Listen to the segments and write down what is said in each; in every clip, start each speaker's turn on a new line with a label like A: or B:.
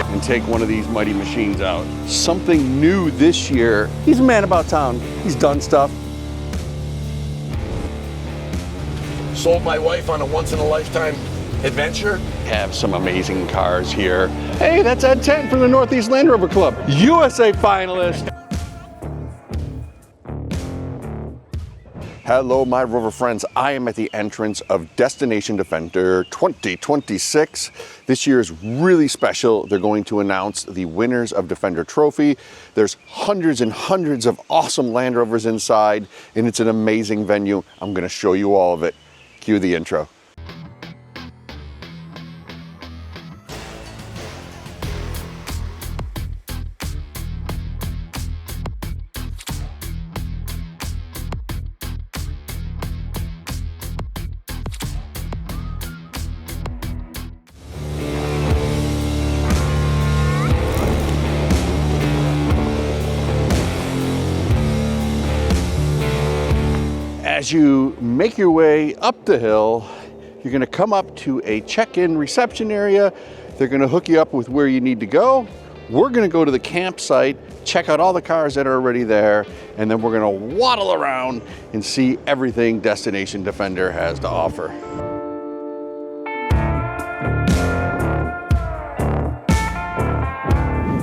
A: And take one of these mighty machines out. Something new this year. He's a man about town. He's done stuff.
B: Sold my wife on a once-in-a-lifetime adventure.
A: Have some amazing cars here. Hey, that's Ed 10 from the Northeast Land Rover Club, USA finalist. Hello, my Rover friends. I am at the entrance of Destination Defender 2026. This year is really special. They're going to announce the winners of Defender Trophy. There's hundreds and hundreds of awesome Land Rovers inside, and it's an amazing venue. I'm going to show you all of it. Cue the intro. As you make your way up the hill, you're going to come up to a check-in reception area. They're going to hook you up with where you need to go. We're going to go to the campsite, check out all the cars that are already there, and then we're going to waddle around and see everything Destination Defender has to offer.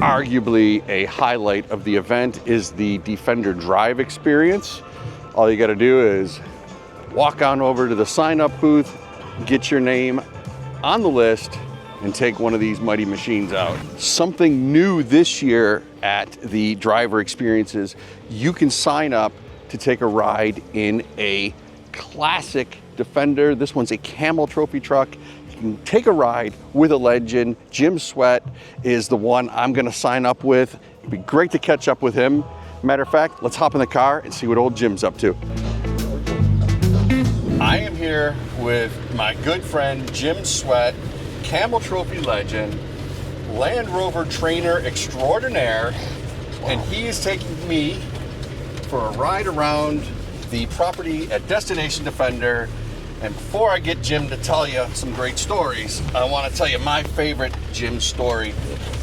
A: Arguably a highlight of the event is the Defender Drive experience. All you got to do is walk on over to the sign-up booth, get your name on the list, and take one of these mighty machines out. Something new this year at the driver experiences, you can sign up to take a ride in a classic Defender. This one's a Camel Trophy truck. You can take a ride with a legend. Jim Swett is the one I'm going to sign up with. It'd be great to catch up with him. Matter of fact, let's hop in the car and see what old Jim's up to. I am here with my good friend Jim Swett, Camel Trophy legend, Land Rover trainer extraordinaire, and he is taking me for a ride around the property at Destination Defender. And before I get Jim to tell you some great stories, I want to tell you my favorite Jim story.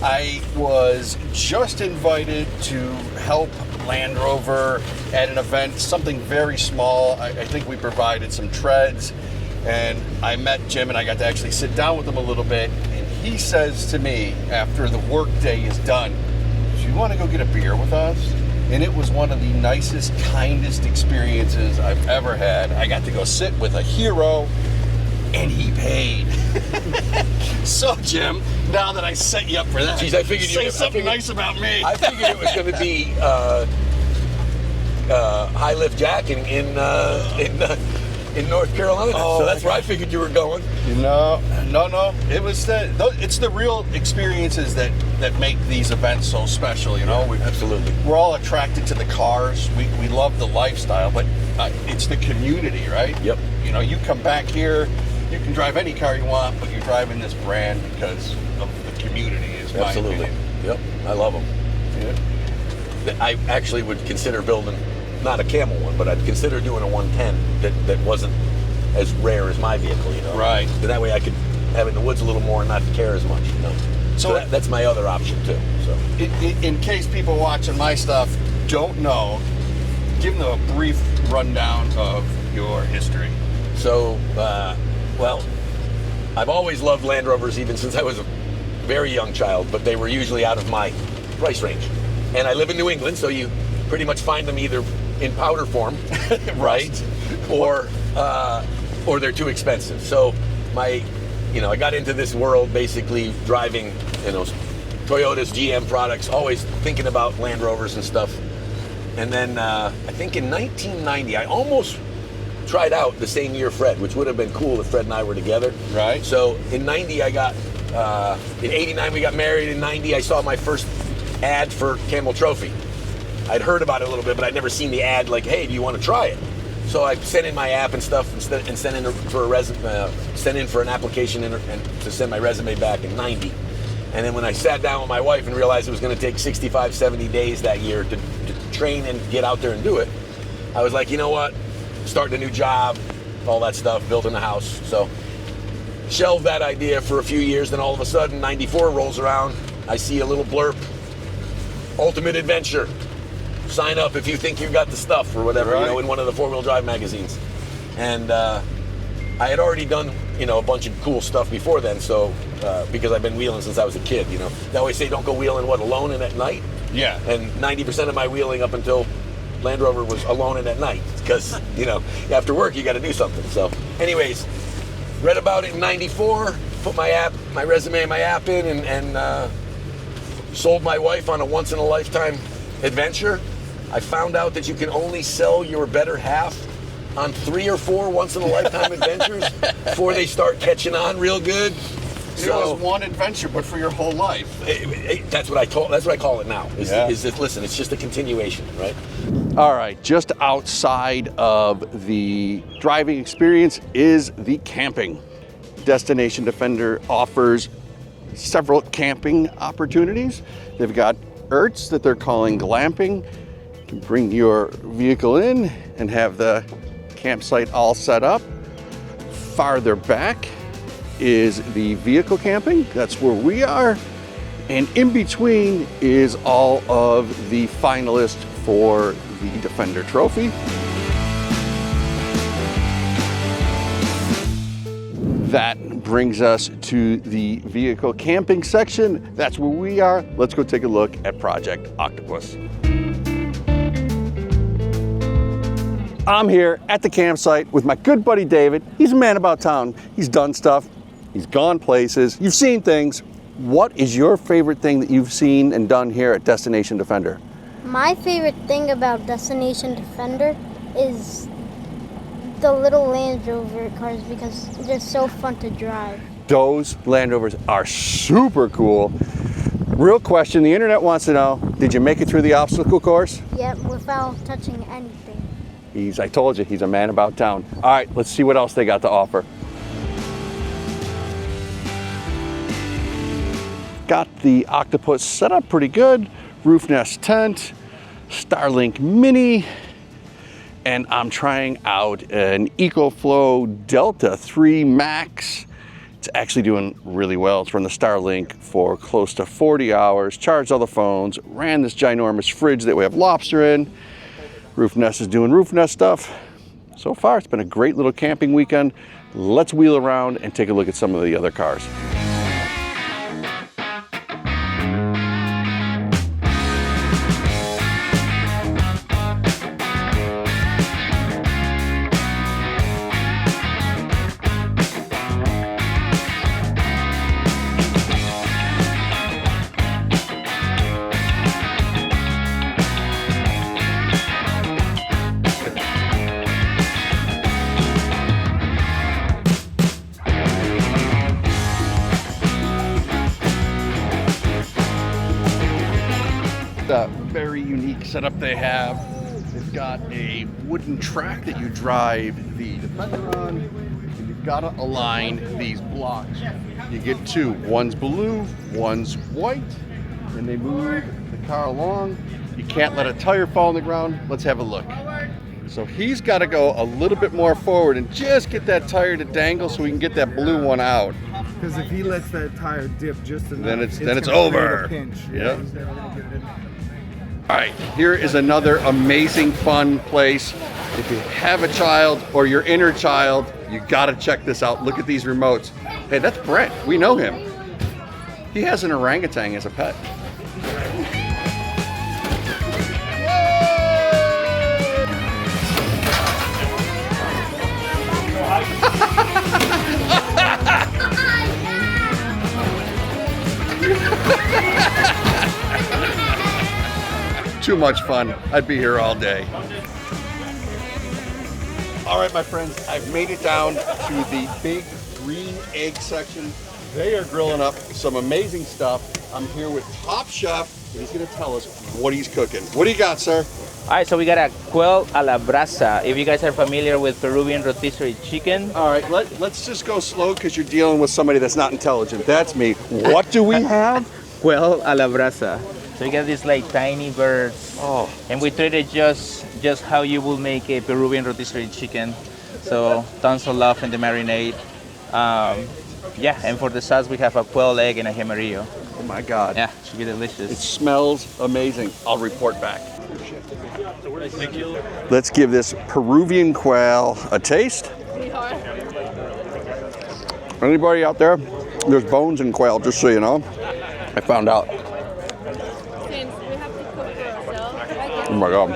A: I was just invited to help Land Rover at an event, something very small. I think we provided some treads, and I met Jim and I got to actually sit down with him a little bit. And he says to me after the work day is done, "Do you want to go get a beer with us?" And it was one of the nicest, kindest experiences I've ever had. I got to go sit with a hero, and he paid. So, Jim, now that I set you up for that,
B: Jeez, I figured
A: say something nice about me.
B: I figured it was going to be high lift jack in North Carolina.
A: Oh,
B: so that's where I figured you were going.
A: No. It was it's the real experiences that make these events so special. You know,
B: Absolutely.
A: We're all attracted to the cars. We love the lifestyle, but it's the community, right?
B: Yep.
A: You know, you come back here, you can drive any car you want, but you're driving this brand because of the community. Is my
B: Absolutely.
A: opinion.
B: Yep. I love them.
A: Yeah.
B: I actually would consider building, not a Camel one, but I'd consider doing a 110 that wasn't as rare as my vehicle, you know?
A: Right.
B: So that way I could have it in the woods a little more and not care as much, you know? So that's my other option too. So
A: in case people watching my stuff don't know, give them a brief rundown of your history.
B: So, well, I've always loved Land Rovers even since I was a very young child, but they were usually out of my price range. And I live in New England, so you pretty much find them either in powder form, right? Or they're too expensive. So I got into this world basically driving, Toyotas, GM products, always thinking about Land Rovers and stuff. And then I think in 1990, I almost tried out the same year Fred, which would have been cool if Fred and I were together.
A: Right.
B: So in 90, I got, in 89, we got married. In 90, I saw my first ad for Camel Trophy. I'd heard about it a little bit, but I'd never seen the ad like, hey, do you want to try it? So I sent in my app and stuff and sent in for an application and to send my resume back in 90. And then when I sat down with my wife and realized it was going to take 65, 70 days that year to train and get out there and do it, I was like, you know what? Starting a new job, all that stuff, building a house. So shelved that idea for a few years. Then all of a sudden, 94 rolls around. I see a little blurb. Ultimate Adventure. Sign up if you think you've got the stuff or whatever,
A: Right.
B: in one of the four-wheel drive magazines. And I had already done, a bunch of cool stuff before then. So because I've been wheeling since I was a kid, They always say don't go wheeling, alone and at night?
A: Yeah.
B: And 90% of my wheeling up until Land Rover was alone and at night. Because, after work, you got to do something. So anyways, read about it in 94, put my resume, my app in, and sold my wife on a once-in-a-lifetime adventure. I found out that you can only sell your better half on 3 or 4 once-in-a-lifetime adventures before they start catching on real good.
A: It was one adventure, but for your whole life.
B: That's what I call it now. Listen, it's just a continuation, right?
A: All right, just outside of the driving experience is the camping. Destination Defender offers several camping opportunities. They've got yurts that they're calling glamping. You can bring your vehicle in and have the campsite all set up. Farther back is the vehicle camping. That's where we are. And in between is all of the finalists for the Defender Trophy. That brings us to the vehicle camping section. That's where we are. Let's go take a look at Project Octopus. I'm here at the campsite with my good buddy David. He's a man about town. He's done stuff. He's gone places. You've seen things. What is your favorite thing that you've seen and done here at Destination Defender?
C: My favorite thing about Destination Defender is the little Land Rover cars because they're so fun to drive.
A: Those Land Rovers are super cool. Real question, the internet wants to know, did you make it through the obstacle course?
C: Yep, without touching anything.
A: I told you, he's a man about town. All right, let's see what else they got to offer. Got the Octopus set up pretty good. Roof nest tent, Starlink Mini, and I'm trying out an EcoFlow Delta 3 Max. It's actually doing really well. It's run the Starlink for close to 40 hours, charged all the phones, ran this ginormous fridge that we have lobster in. Roof Nest is doing roof nest stuff. So far, it's been a great little camping weekend. Let's wheel around and take a look at some of the other cars. A very unique setup they have. They've got a wooden track that you drive the Defender on, and you've got to align these blocks. You get 2. One's blue, one's white, and they move the car along. You can't let a tire fall on the ground. Let's have a look. So he's got to go a little bit more forward and just get that tire to dangle so we can get that blue one out.
D: Because if he lets that tire dip just enough,
A: Then it's
D: gonna
A: over.
D: create a pinch.
A: Yep.
D: He's never gonna get it in.
A: All right, here is another amazing fun place. If you have a child or your inner child, you gotta check this out. Look at these remotes. Hey, that's Brent, we know him. He has an orangutan as a pet. Too much fun. I'd be here all day. All right, my friends, I've made it down to the big green egg section. They are grilling up some amazing stuff. I'm here with Top Chef, and he's gonna tell us what he's cooking. What do you got, sir?
E: All right, so we got a quail a la brasa. If you guys are familiar with Peruvian rotisserie chicken.
A: All right, let's just go slow because you're dealing with somebody that's not intelligent. That's me. What do we have?
E: Quail a la brasa. So you get these like tiny birds.
A: Oh.
E: And we treat it just how you will make a Peruvian rotisserie chicken. So tons of love in the marinade. Yeah, and for the sauce, we have a quail egg and a jamarillo.
A: Oh my God.
E: Yeah, should be delicious.
A: It smells amazing. I'll report back. Let's give this Peruvian quail a taste. Anybody out there? There's bones in quail, just so you know. I found out. Oh my God.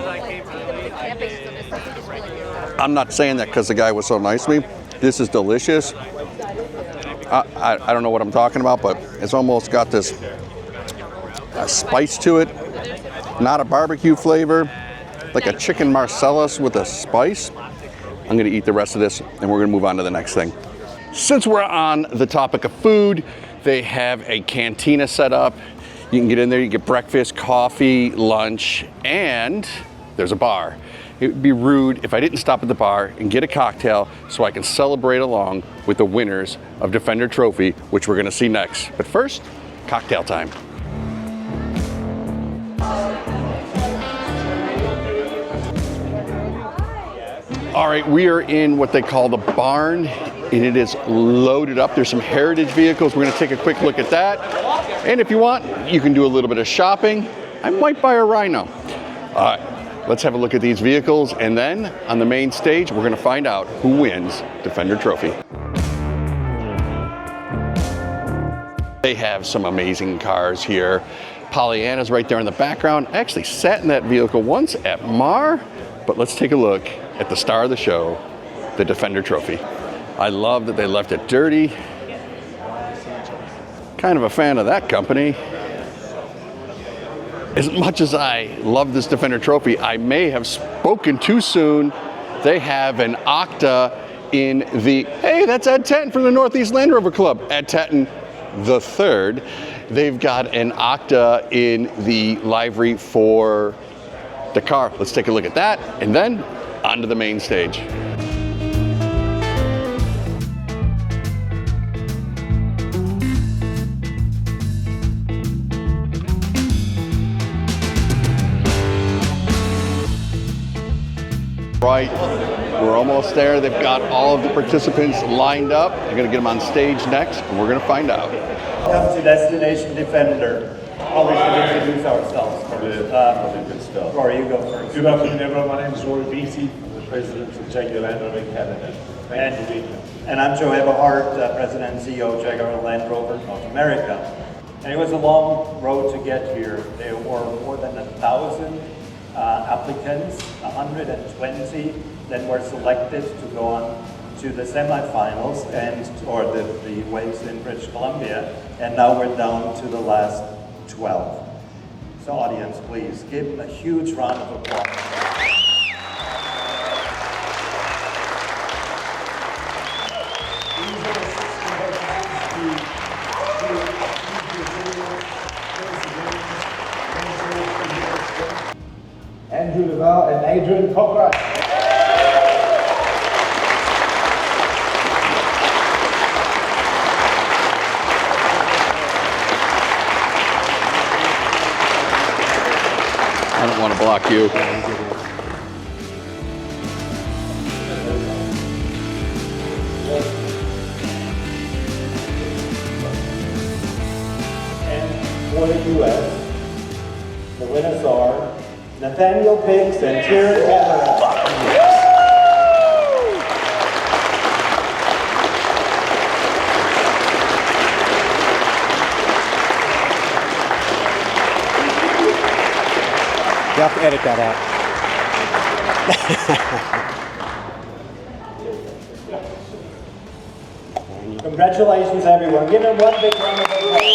A: I'm not saying that because the guy was so nice to me. This is delicious. I don't know what I'm talking about, but it's almost got this spice to it. Not a barbecue flavor, like a chicken Marcellus with a spice. I'm gonna eat the rest of this and we're gonna move on to the next thing. Since we're on the topic of food, they have a cantina set up. You can get in there, you get breakfast, coffee, lunch, and there's a bar. It would be rude if I didn't stop at the bar and get a cocktail so I can celebrate along with the winners of Defender Trophy, which we're gonna see next. But first, cocktail time. All right, we are in what they call the barn, and it is loaded up. There's some heritage vehicles. We're gonna take a quick look at that. And if you want, you can do a little bit of shopping. I might buy a rhino. All right, let's have a look at these vehicles, and then on the main stage, we're gonna find out who wins Defender Trophy. They have some amazing cars here. Pollyanna's right there in the background. I actually sat in that vehicle once at Mar, but let's take a look at the star of the show, the Defender Trophy. I love that they left it dirty. Kind of a fan of that company. As much as I love this Defender Trophy, I may have spoken too soon. They have an Octa in the, hey, that's Ed Tetton from the Northeast Land Rover Club. Ed Tetton the third. They've got an Octa in the livery for the car. Let's take a look at that, and then onto the main stage. Right, we're almost there. They've got all of the participants lined up. They're gonna get them on stage next, and we're gonna find out.
F: Welcome to Destination Defender. Always should introduce ourselves first. Rory, you go first.
G: Good afternoon, everyone. My name is Rory Beattie. I'm the president of Jaguar Land Rover in Canada. Thank you for being here.
F: And I'm Joe Eberhardt, President and CEO of Jaguar Land Rover North America. And it was a long road to get here. There were more than 1,000 applicants, 120 that were selected to go on to the semifinals or the waves in British Columbia, and now we're down to the last 12. So audience, please give a huge round of applause.
G: Andrew Duval and Adrian Cochran.
A: I don't want to block you.
F: And for the U.S., the winners are Nathaniel Biggs and Jared Cameron.
H: You have to edit that out.
F: Congratulations, everyone. Give them one big round of applause.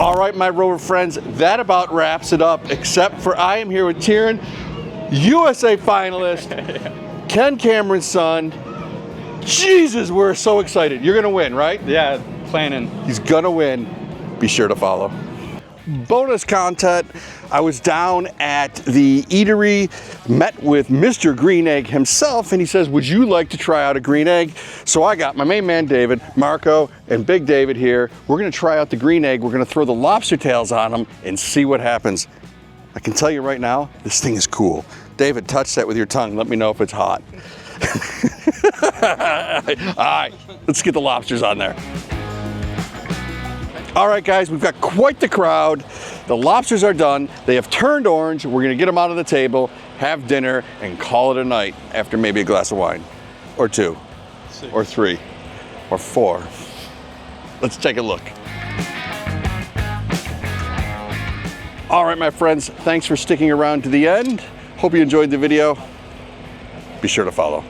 A: All right, my Rover friends, that about wraps it up, except for I am here with Tyron, USA finalist, Ken Cameron's son. Jesus, we're so excited. You're gonna win, right?
E: Yeah, planning.
A: He's gonna win. Be sure to follow. Bonus content, I was down at the eatery, met with Mr. Green Egg himself, and he says, would you like to try out a green egg? So I got my main man David, Marco, and Big David here. We're gonna try out the green egg. We're gonna throw the lobster tails on them and see what happens. I can tell you right now, this thing is cool. David, touch that with your tongue. Let me know if it's hot. All right, let's get the lobsters on there. All right, guys, we've got quite the crowd. The lobsters are done. They have turned orange. We're gonna get them out of the table, have dinner, and call it a night after maybe a glass of wine, or 2, or 3, or 4. Let's take a look. All right, my friends, thanks for sticking around to the end. Hope you enjoyed the video. Be sure to follow.